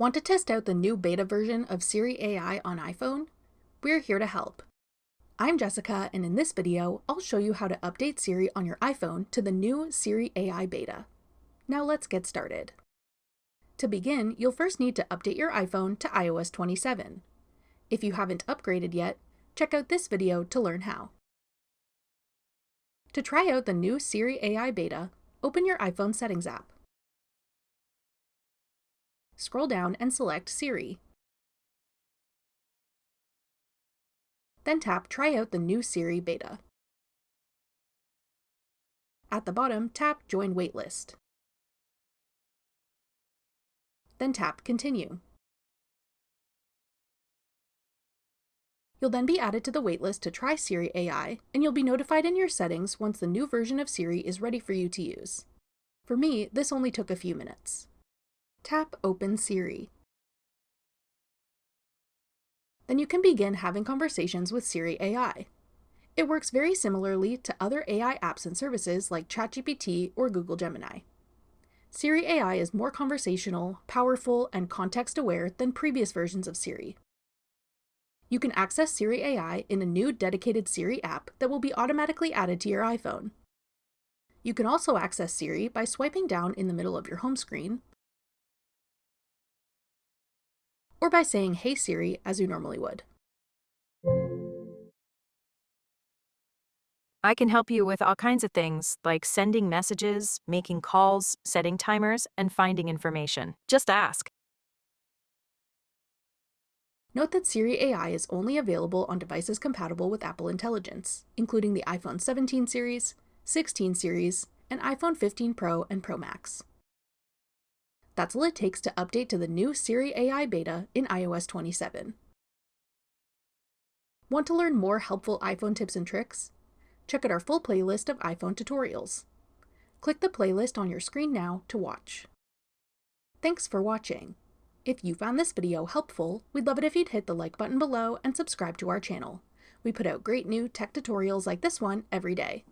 Want to test out the new beta version of Siri AI on iPhone? We're here to help. I'm Jessica, and in this video, I'll show you how to update Siri on your iPhone to the new Siri AI Beta. Now let's get started. To begin, you'll first need to update your iPhone to iOS 27. If you haven't upgraded yet, check out this video to learn how. To try out the new Siri AI Beta, open your iPhone Settings app. Scroll down and select Siri. Then tap Try out the new Siri Beta. At the bottom, tap Join Waitlist. Then tap Continue. You'll then be added to the waitlist to try Siri AI, and you'll be notified in your settings once the new version of Siri is ready for you to use. For me, this only took a few minutes. Tap Open Siri. Then you can begin having conversations with Siri AI. It works very similarly to other AI apps and services like ChatGPT or Google Gemini. Siri AI is more conversational, powerful, and context-aware than previous versions of Siri. You can access Siri AI in a new dedicated Siri app that will be automatically added to your iPhone. You can also access Siri by swiping down in the middle of your home screen, or by saying Hey Siri as you normally would. I can help you with all kinds of things, like sending messages, making calls, setting timers, and finding information. Just ask. Note that Siri AI is only available on devices compatible with Apple Intelligence, including the iPhone 17 series, 16 series, and iPhone 15 Pro and Pro Max. That's all it takes to update to the new Siri AI Beta in iOS 27. Want to learn more helpful iPhone tips and tricks? Check out our full playlist of iPhone tutorials. Click the playlist on your screen now to watch. Thanks for watching. If you found this video helpful, we'd love it if you'd hit the like button below and subscribe to our channel. We put out great new tech tutorials like this one every day.